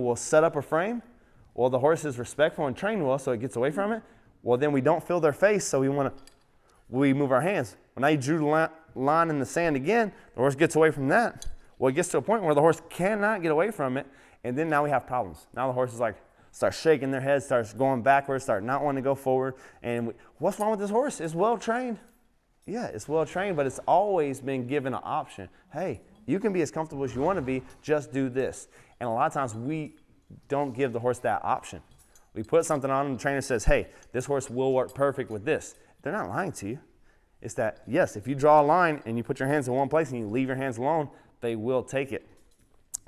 we'll set up a frame. Well, the horse is respectful and trained well, so it gets away from it. Well, then we don't feel their face, so we move our hands. When I drew the line in the sand again, the horse gets away from that. Well, it gets to a point where the horse cannot get away from it, and then now we have problems. Now the horse is like, starts shaking their head, starts going backwards, start not wanting to go forward. And what's wrong with this horse? It's well trained. Yeah, it's well trained, but it's always been given an option. Hey, you can be as comfortable as you want to be, just do this. And a lot of times we don't give the horse that option. We put something on and the trainer says, hey, this horse will work perfect with this. They're not lying to you. It's that, yes, if you draw a line and you put your hands in one place and you leave your hands alone, they will take it.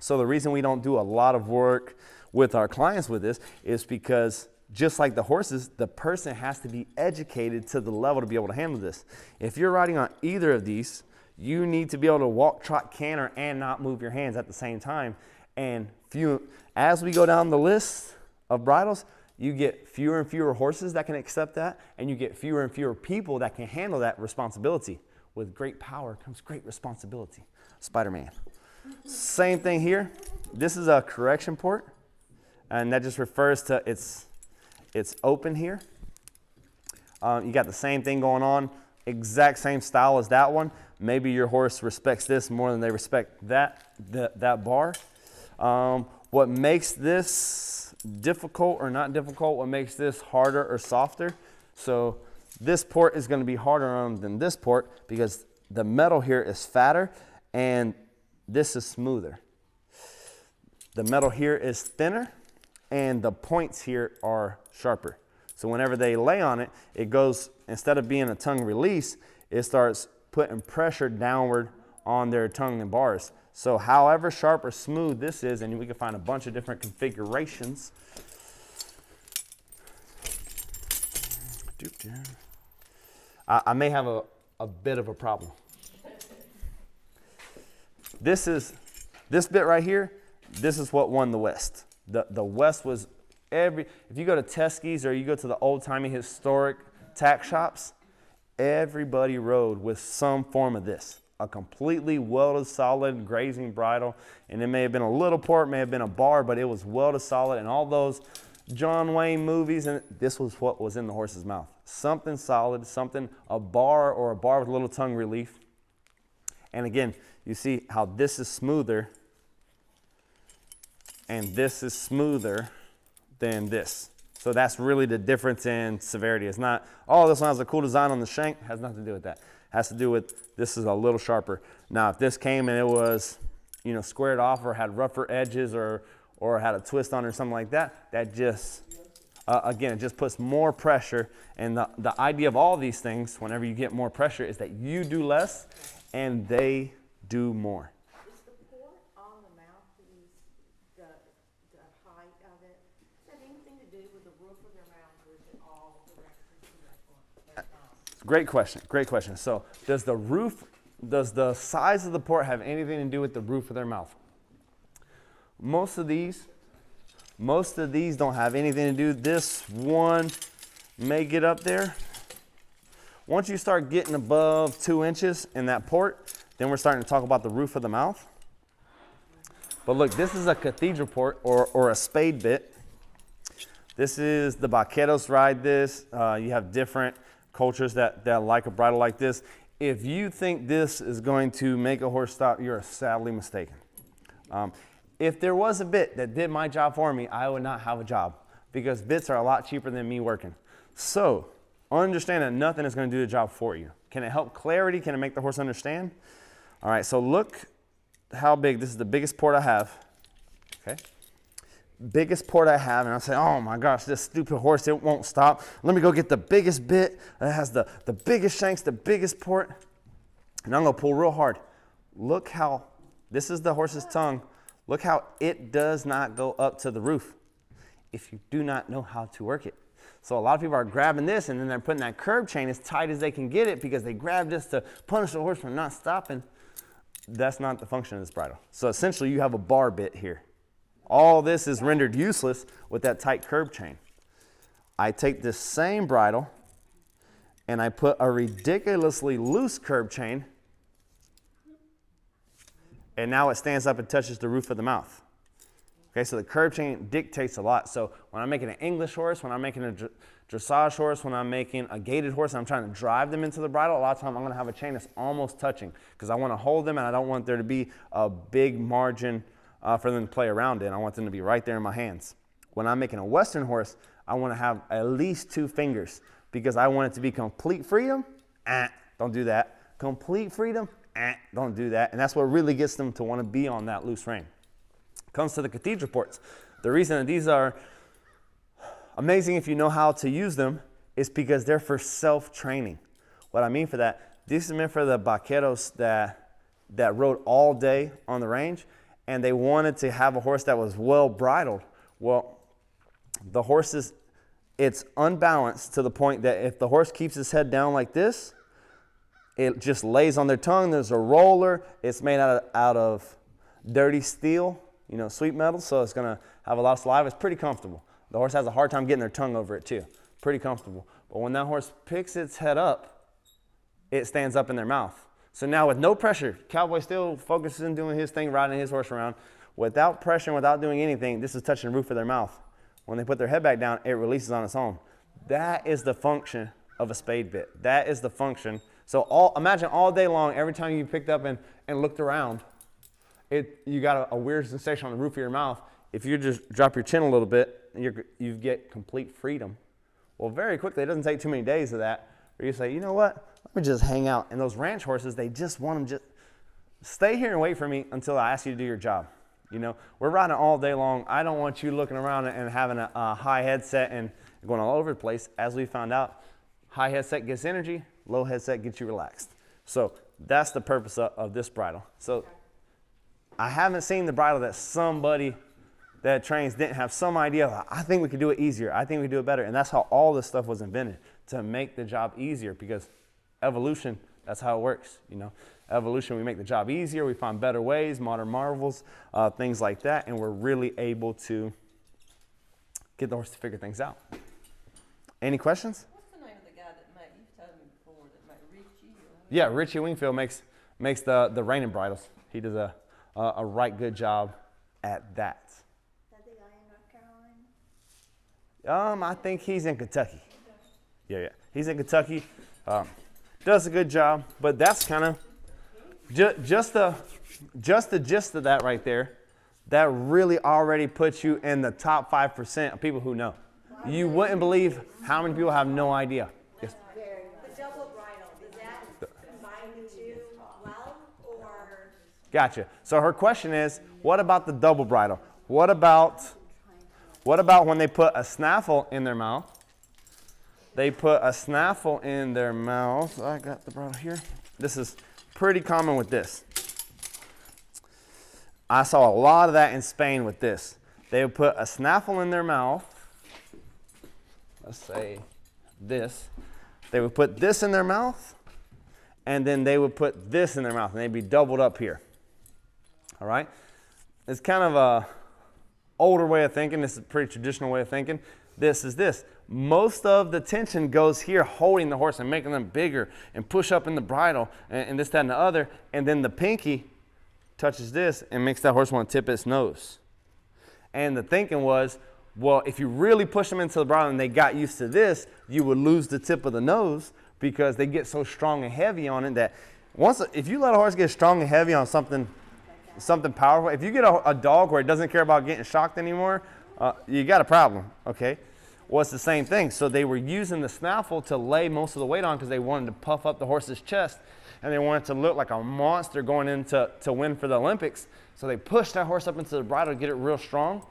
So the reason we don't do a lot of work with our clients with this is because just like the horses, the person has to be educated to the level to be able to handle this. If you're riding on either of these, you need to be able to walk, trot, canter, and not move your hands at the same time. And as we go down the list of bridles, you get fewer and fewer horses that can accept that, and you get fewer and fewer people that can handle that responsibility. With great power comes great responsibility. Spider-Man. Same thing here. This is a correction port, and that just refers to it's open here. You got the same thing going on, exact same style as that one. Maybe your horse respects this more than they respect that bar. What makes this difficult or not difficult, what makes this harder or softer. So this port is going to be harder on than this port because the metal here is fatter and this is smoother. The metal here is thinner and the points here are sharper. So whenever they lay on it, it goes, instead of being a tongue release, it starts putting pressure downward on their tongue and bars. So however sharp or smooth this is, and we can find a bunch of different configurations. I may have a bit of a problem. This bit right here, this is what won the West. The West was if you go to Teskey's or you go to the old-timey historic tack shops, everybody rode with some form of this. A completely welded solid grazing bridle, and it may have been a little port, may have been a bar, but it was welded solid, and all those John Wayne movies, and this was what was in the horse's mouth. Something solid, a bar or a bar with a little tongue relief. And again, you see how this is smoother and this is smoother than this. So that's really the difference in severity. It's not, oh, this one has a cool design on the shank. It has nothing to do with that. It has to do with this is a little sharper. Now, if this came and it was, squared off or had rougher edges or had a twist on it or something like that, that just, again, it just puts more pressure. And the idea of all these things, whenever you get more pressure, is that you do less and they do more. Is the port on the mouthpiece, the height of it, does that have anything to do with the roof of their mouth, or is it all directed to that point? Great question, great question. So does the size of the port have anything to do with the roof of their mouth? Most of these don't have anything to do. This one may get up there. Once you start getting above 2 inches in that port, then we're starting to talk about the roof of the mouth. But look, this is a cathedral port or a spade bit. This is the vaqueros ride this. You have different cultures that like a bridle like this. If you think this is going to make a horse stop, you're sadly mistaken. If there was a bit that did my job for me, I would not have a job because bits are a lot cheaper than me working. So understand that nothing is going to do the job for you. Can it help clarity? Can it make the horse understand? All right, so look how big. This is the biggest port I have. Okay. Biggest port I have, and I'll say, oh my gosh, this stupid horse, it won't stop. Let me go get the biggest bit that has the biggest shanks, the biggest port, and I'm going to pull real hard. Look how, this is the horse's tongue. Look how it does not go up to the roof if you do not know how to work it. So a lot of people are grabbing this and then they're putting that curb chain as tight as they can get it because they grab this to punish the horse for not stopping. That's not the function of this bridle. So essentially you have a bar bit here. All this is rendered useless with that tight curb chain. I take this same bridle and I put a ridiculously loose curb chain, and now it stands up and touches the roof of the mouth. Okay, so the curb chain dictates a lot. So when I'm making an English horse, when I'm making a dressage horse, when I'm making a gaited horse, and I'm trying to drive them into the bridle, a lot of times I'm gonna have a chain that's almost touching because I wanna hold them and I don't want there to be a big margin for them to play around in. I want them to be right there in my hands. When I'm making a Western horse, I wanna have at least 2 fingers because I want it to be complete freedom. Don't do that. Complete freedom. Don't do that. And that's what really gets them to wanna be on that loose rein. Comes to the cathedral ports. The reason that these are amazing if you know how to use them is because they're for self-training. What I mean for that, this is meant for the vaqueros that rode all day on the range and they wanted to have a horse that was well bridled. Well, the horses, it's unbalanced to the point that if the horse keeps his head down like this, it just lays on their tongue. There's a roller. It's made out of dirty steel, you know, sweet metal, so it's gonna have a lot of saliva. It's pretty comfortable. The horse has a hard time getting their tongue over it too. Pretty comfortable. But when that horse picks its head up, it stands up in their mouth. So now with no pressure, Cowboy still focuses on doing his thing, riding his horse around. Without pressure and without doing anything, this is touching the roof of their mouth. When they put their head back down, it releases on its own. That is the function of a spade bit. That is the function. So imagine all day long, every time you picked up and looked around, you got a weird sensation on the roof of your mouth. If you just drop your chin a little bit, you get complete freedom. Well, very quickly, it doesn't take too many days of that, where you say, you know what, let me just hang out. And those ranch horses, they just want them just stay here and wait for me until I ask you to do your job. You know, we're riding all day long. I don't want you looking around and having a high headset and going all over the place. As we found out, high headset gets energy, low headset gets you relaxed. So that's the purpose of this bridle. So I haven't seen the bridle that somebody that trains didn't have some idea of. I think we could do it easier. I think we could do it better. And that's how all this stuff was invented, to make the job easier, because evolution, that's how it works. You know, evolution, we make the job easier. We find better ways, modern marvels, things like that. And we're really able to get the horse to figure things out. Any questions? What's the name of the guy that made, you've told me before, that made Richie? Yeah, Richie Wingfield makes the reining bridles. He does a right good job at that. Is that the guy in North Carolina? I think he's in Kentucky. Yeah. He's in Kentucky. Does a good job, but that's kind of just the gist of that right there. That really already puts you in the top 5% of people who know. You wouldn't believe how many people have no idea. Yes. The double bridle, does that combine the two well, or? Gotcha. So her question is, what about the double bridle? What about when they put a snaffle in their mouth? They put a snaffle in their mouth. I got the bridle here. This is pretty common with this. I saw a lot of that in Spain with this. They would put a snaffle in their mouth. Let's say this. They would put this in their mouth, and then they would put this in their mouth, and they'd be doubled up here. All right? It's kind of a older way of thinking. This is a pretty traditional way of thinking. This is this. Most of the tension goes here, holding the horse and making them bigger and push up in the bridle and this, that, and the other. And then the pinky touches this and makes that horse want to tip its nose. And the thinking was, well, if you really push them into the bridle and they got used to this, you would lose the tip of the nose because they get so strong and heavy on it that if you let a horse get strong and heavy on something powerful, if you get a dog where it doesn't care about getting shocked anymore, you got a problem, okay? Well, it's the same thing. So they were using the snaffle to lay most of the weight on because they wanted to puff up the horse's chest and they wanted to look like a monster going in to win for the Olympics. So they pushed that horse up into the bridle to get it real strong.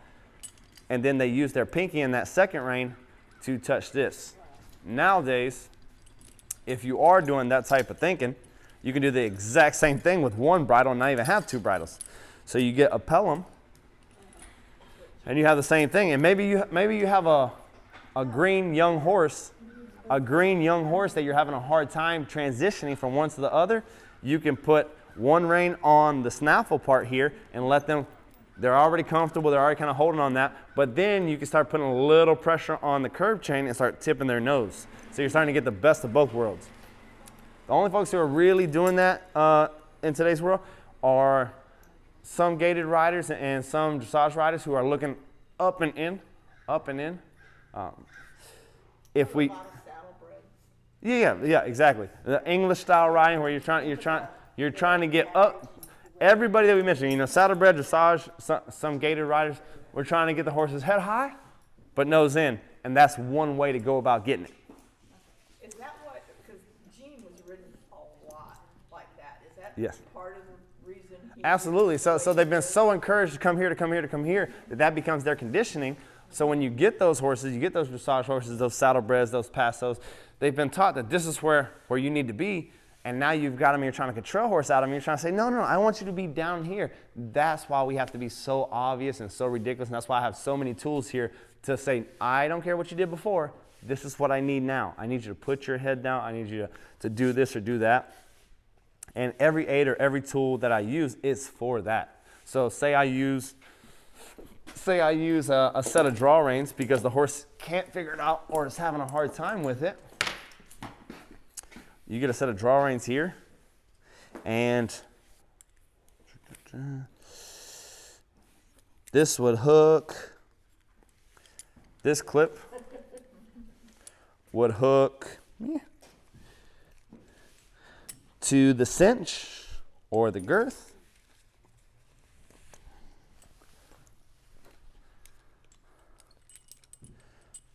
And then they used their pinky in that second rein to touch this. Nowadays, if you are doing that type of thinking, you can do the exact same thing with one bridle and not even have two bridles. So you get a pelham, and you have the same thing. And maybe you have a green young horse that you're having a hard time transitioning from one to the other. You can put one rein on the snaffle part here and let them. They're already comfortable. They're already kind of holding on that. But then you can start putting a little pressure on the curb chain and start tipping their nose. So you're starting to get the best of both worlds. The only folks who are really doing that in today's world are some gaited riders and some dressage riders who are looking up and in, up and in. If we, A lot of saddlebreds. yeah, exactly. The English style riding where you're trying to get up. Everybody that we mentioned, saddlebred, dressage, some gaited riders, we're trying to get the horse's head high, but nose in, and that's one way to go about getting it. Is that what, because Gene was ridden a lot like that, is that Yes. part of the reason? Absolutely. So they've been so encouraged to come here, that becomes their conditioning. So when you get those horses, you get those dressage horses, those saddlebreds, those passos, they've been taught that this is where you need to be. And now you've got them, you're trying to control horse out of them. You're trying to say, no, I want you to be down here. That's why we have to be so obvious and so ridiculous. And that's why I have so many tools here to say, I don't care what you did before. This is what I need now. I need you to put your head down. I need you to do this or do that. And every aid or every tool that I use is for that. So say I use a set of draw reins because the horse can't figure it out or is having a hard time with it. You get a set of draw reins here, and this would hook, this clip would hook to the cinch or the girth.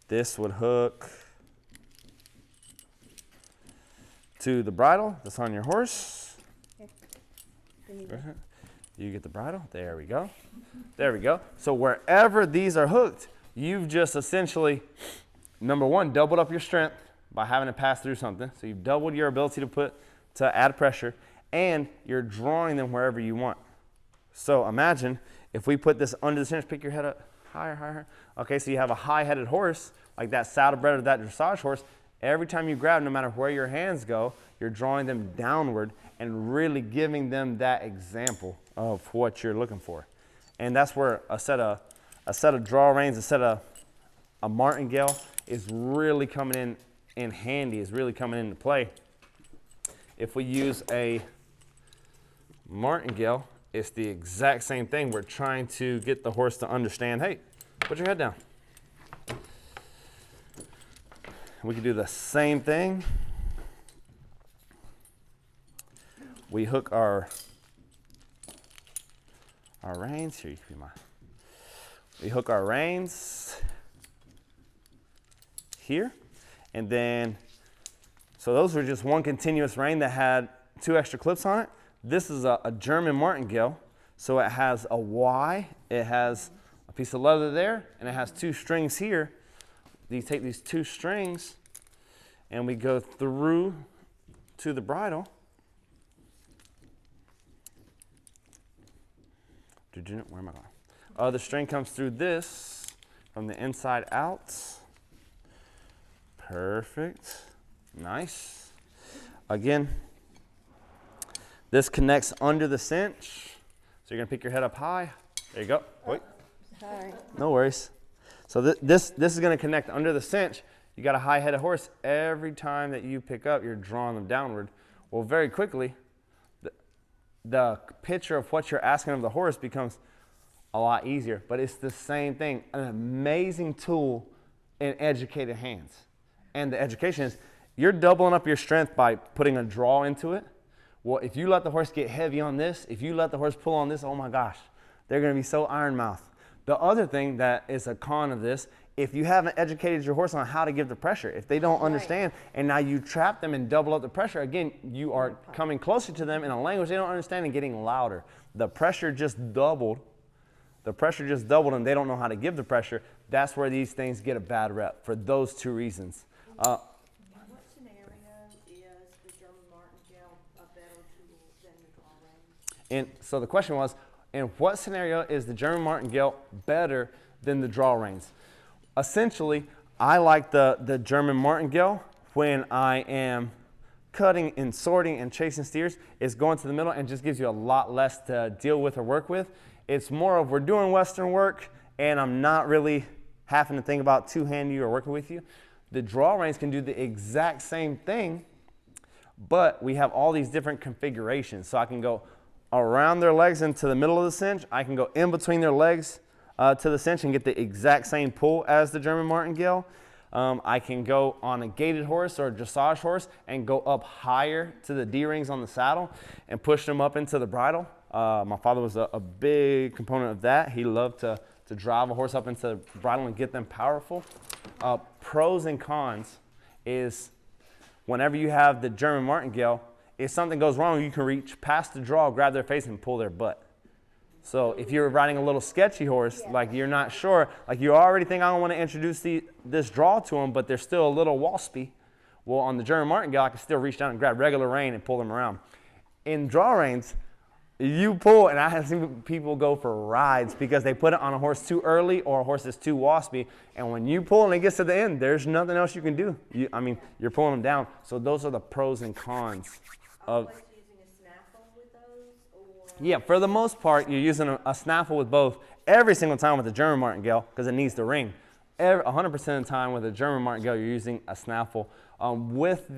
This would hook to the bridle that's on your horse. You get the bridle. There we go. There we go. So wherever these are hooked, you've just essentially, number one, doubled up your strength by having to pass through something. So you've doubled your ability to add pressure, and you're drawing them wherever you want. So imagine if we put this under the cinch, pick your head up higher. Okay, so you have a high-headed horse, like that saddlebred or that dressage horse. Every time you grab, no matter where your hands go, you're drawing them downward and really giving them that example of what you're looking for. And that's where a set of draw reins, a martingale is really coming in handy, is really coming into play. If we use a martingale, it's the exact same thing. We're trying to get the horse to understand, hey, put your head down. We can do the same thing. We hook our reins. Here, you can be mine. We hook our reins here, and then, so those were just one continuous rein that had 2 extra clips on it. This is a German martingale, so it has a Y, it has a piece of leather there, and it has 2 strings here. You take these 2 strings and we go through to the bridle. Where am I going? The string comes through this from the inside out. Perfect. Nice. Again, this connects under the cinch. So you're going to pick your head up high. There you go. Wait. Sorry. No worries. So this is going to connect under the cinch. You got a high-headed horse. Every time that you pick up, you're drawing them downward. Well, very quickly, the picture of what you're asking of the horse becomes a lot easier. But it's the same thing. An amazing tool in educated hands. And the education is you're doubling up your strength by putting a draw into it. Well, if you let the horse get heavy on this, if you let the horse pull on this, oh my gosh, they're going to be so iron mouth. The other thing that is a con of this, if you haven't educated your horse on how to give the pressure, if they don't understand, and now you trap them and double up the pressure, again, you are coming closer to them in a language they don't understand and getting louder. The pressure just doubled. The pressure just doubled and they don't know how to give the pressure. That's where these things get a bad rep for those 2 reasons. In what scenario is the German martingale a better tool than the draw rein? And so the question was, in what scenario is the German martingale better than the draw reins? Essentially, I like the German martingale when I am cutting and sorting and chasing steers. It's going to the middle and just gives you a lot less to deal with or work with. It's more of we're doing Western work and I'm not really having to think about two-handing you or working with you. The draw reins can do the exact same thing, but we have all these different configurations. So I can go around their legs into the middle of the cinch. I can go in between their legs to the cinch and get the exact same pull as the German Martingale. I can go on a gaited horse or a dressage horse and go up higher to the D-rings on the saddle and push them up into the bridle. My father was a big component of that. He loved to drive a horse up into the bridle and get them powerful. Pros and cons is whenever you have the German Martingale, if something goes wrong, you can reach past the draw, grab their face, and pull their butt. So if you're riding a little sketchy horse, like you're not sure, like you already think I don't want to introduce this draw to them, but they're still a little waspy. Well, on the German Martingale, I can still reach down and grab regular rein and pull them around. In draw reins, you pull, and I have seen people go for rides because they put it on a horse too early or a horse that's too waspy. And when you pull and it gets to the end, there's nothing else you can do. You're pulling them down. So those are the pros and cons of. Always using a snaffle with those, or? Yeah, for the most part, you're using a snaffle with both every single time with the German Martingale because it needs the ring. 100% of the time with the German Martingale, you're using a snaffle. With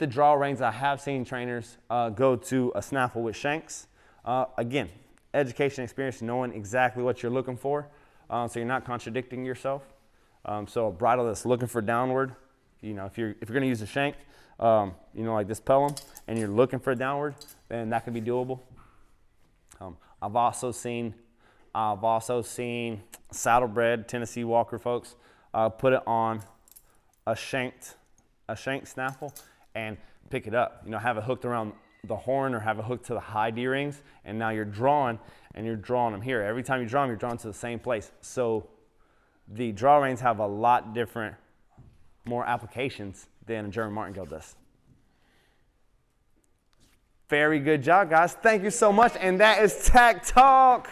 the draw reins, I have seen trainers go to a snaffle with shanks. Again, education experience, knowing exactly what you're looking for, so you're not contradicting yourself. So a bridle that's looking for downward, if you're going to use a shank, like this Pelham, and you're looking for downward, then that can be doable. I've also seen saddlebred Tennessee Walker folks put it on a shanked snaffle and pick it up. Have it hooked around the horn or have it hooked to the high D-rings, and now you're drawing them here. Every time you draw them, you're drawing to the same place. So the draw reins have a lot different, more applications than a German Martingale does. Very good job, guys. Thank you so much. And that is Tack Talk.